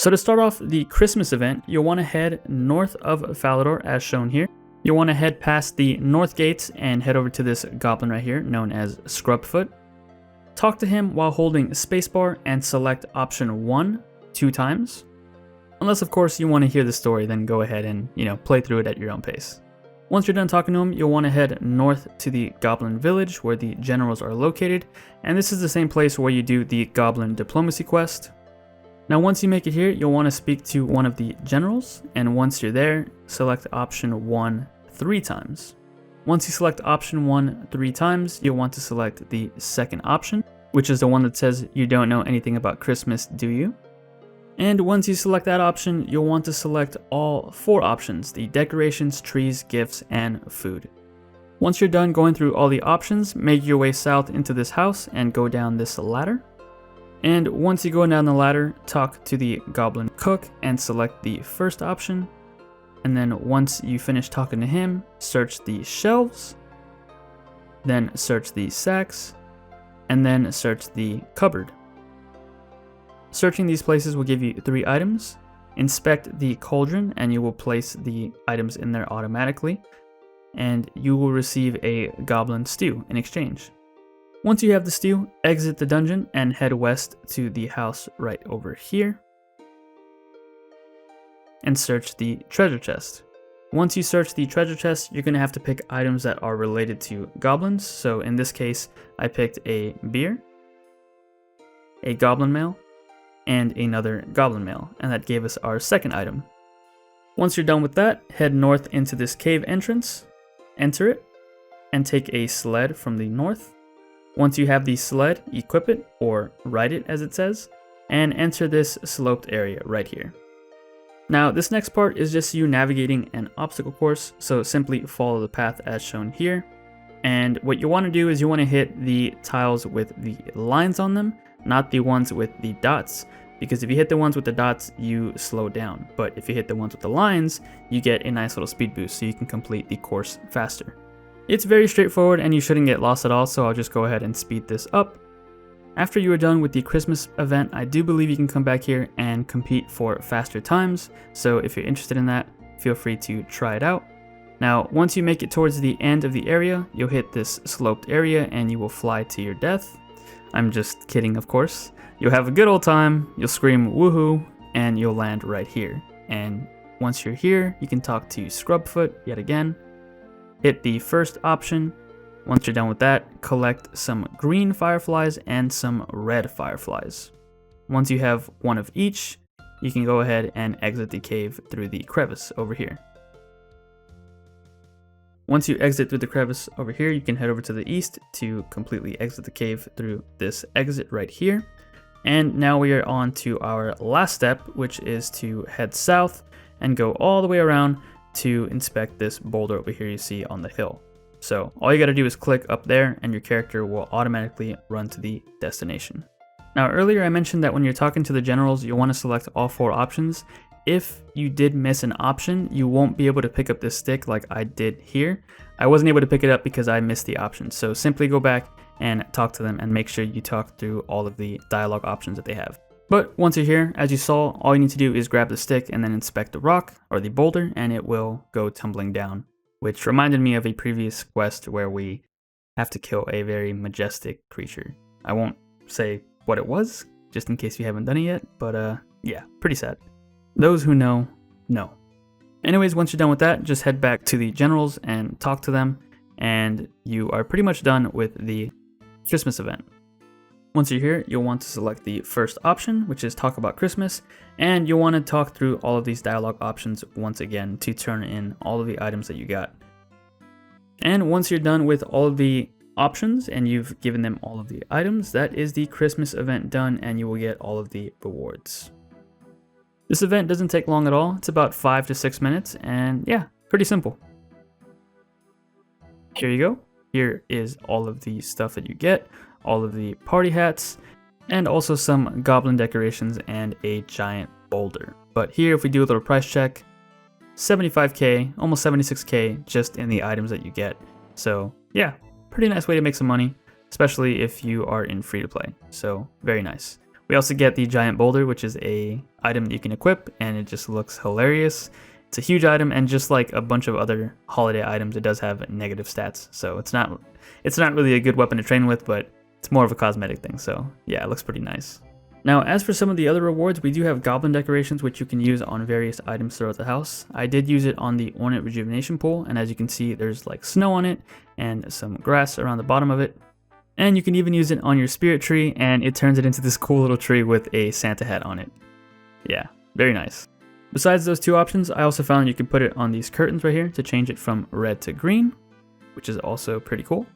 So to start off the Christmas event, you'll want to head north of Falador as shown here. You'll want to head past the north gates and head over to this goblin right here known as Scrubfoot. Talk to him while holding spacebar and select option 1 2 times. Unless of course you want to hear the story, then go ahead and, play through it at your own pace. Once you're done talking to him, you'll want to head north to the Goblin Village where the generals are located, and this is the same place where you do the Goblin Diplomacy quest. Now once you make it here, you'll want to speak to one of the generals, and once you're there, select option 1 3 times. Once you select option 1 3 times, you'll want to select the second option, which is the one that says you don't know anything about Christmas, do you? And once you select that option, you'll want to select all 4 options, the decorations, trees, gifts, and food. Once you're done going through all the options, make your way south into this house and go down this ladder. And once you go down the ladder, talk to the Goblin Cook and select the first option. And then once you finish talking to him, search the shelves, then search the sacks, and then search the cupboard. Searching these places will give you 3 items. Inspect the cauldron and you will place the items in there automatically, and you will receive a Goblin Stew in exchange. Once you have the stew, exit the dungeon and head west to the house right over here and search the treasure chest. Once you search the treasure chest, you're going to have to pick items that are related to goblins. So in this case, I picked a beer, a goblin mail, and another goblin mail, and that gave us our second item. Once you're done with that, head north into this cave entrance, enter it, and take a sled from the north. Once you have the sled, equip it, or ride it as it says, and enter this sloped area right here. Now this next part is just you navigating an obstacle course, so simply follow the path as shown here. And what you want to do is you want to hit the tiles with the lines on them, not the ones with the dots, because if you hit the ones with the dots, you slow down. But if you hit the ones with the lines, you get a nice little speed boost so you can complete the course faster. It's very straightforward and you shouldn't get lost at all, so I'll just go ahead and speed this up. After you are done with the Christmas event, I do believe you can come back here and compete for faster times, so if you're interested in that, feel free to try it out. Now, once you make it towards the end of the area, you'll hit this sloped area and you will fly to your death. I'm just kidding, of course. You'll have a good old time, you'll scream woohoo, and you'll land right here. And once you're here, you can talk to Scrubfoot yet again. Hit the first option. Once you're done with that, collect some green fireflies and some red fireflies. Once you have one of each, you can go ahead and exit the cave through the crevice over here. Once you exit through the crevice over here, you can head over to the east to completely exit the cave through this exit right here. And now we are on to our last step, which is to head south and go all the way around to inspect this boulder over here you see on the hill. So all you got to do is click up there and your character will automatically run to the destination. Now earlier I mentioned that when you're talking to the generals, you'll want to select all 4 options. If you did miss an option, you won't be able to pick up this stick like I did here. I wasn't able to pick it up because I missed the option. So simply go back and talk to them and make sure you talk through all of the dialogue options that they have. But once you're here, as you saw, all you need to do is grab the stick and then inspect the rock or the boulder and it will go tumbling down, which reminded me of a previous quest where we have to kill a very majestic creature. I won't say what it was, just in case you haven't done it yet, but yeah, pretty sad. Those who know, know. Anyways, once you're done with that, just head back to the generals and talk to them, and you are pretty much done with the Christmas event. Once you're here, you'll want to select the first option, which is talk about Christmas, and you'll want to talk through all of these dialogue options once again to turn in all of the items that you got. And once you're done with all of the options and you've given them all of the items, that is the Christmas event done and you will get all of the rewards. This event doesn't take long at all. It's about 5 to 6 minutes and yeah, pretty simple. Here you go. Here is all of the stuff that you get, all of the party hats, and also some Goblin Decorations and a giant boulder. But here, if we do a little price check, 75k, almost 76k just in the items that you get. So yeah, pretty nice way to make some money, especially if you are in free to play. So very nice. We also get the giant boulder, which is a item that you can equip, and it just looks hilarious. It's a huge item, and just like a bunch of other holiday items, it does have negative stats. So it's not really a good weapon to train with, but it's more of a cosmetic thing. So yeah, it looks pretty nice. Now, as for some of the other rewards, we do have Goblin Decorations, which you can use on various items throughout the house. I did use it on the Ornate Rejuvenation Pool, and as you can see, there's like snow on it and some grass around the bottom of it. And you can even use it on your spirit tree, and it turns it into this cool little tree with a Santa hat on it. Yeah, very nice. Besides those two options, I also found you can put it on these curtains right here to change it from red to green, which is also pretty cool.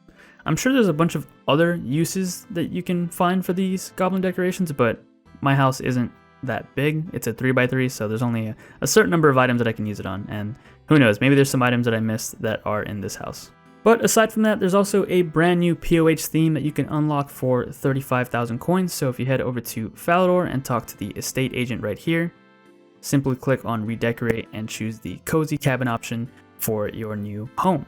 I'm sure there's a bunch of other uses that you can find for these Goblin Decorations, but my house isn't that big. It's a 3x3, so there's only a certain number of items that I can use it on, and who knows, maybe there's some items that I missed that are in this house. But aside from that, there's also a brand new POH theme that you can unlock for 35,000 coins, so if you head over to Falador and talk to the estate agent right here, simply click on redecorate and choose the cozy cabin option for your new home.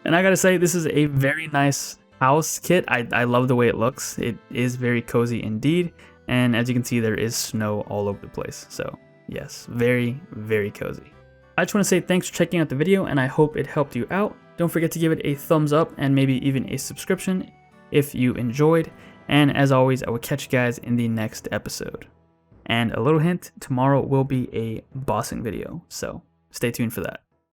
And I gotta say, this is a very nice house kit. I love the way it looks. It is very cozy indeed. And as you can see, there is snow all over the place. So yes, very, very cozy. I just want to say thanks for checking out the video, and I hope it helped you out. Don't forget to give it a thumbs up and maybe even a subscription if you enjoyed. And as always, I will catch you guys in the next episode. And a little hint, tomorrow will be a bossing video. So stay tuned for that.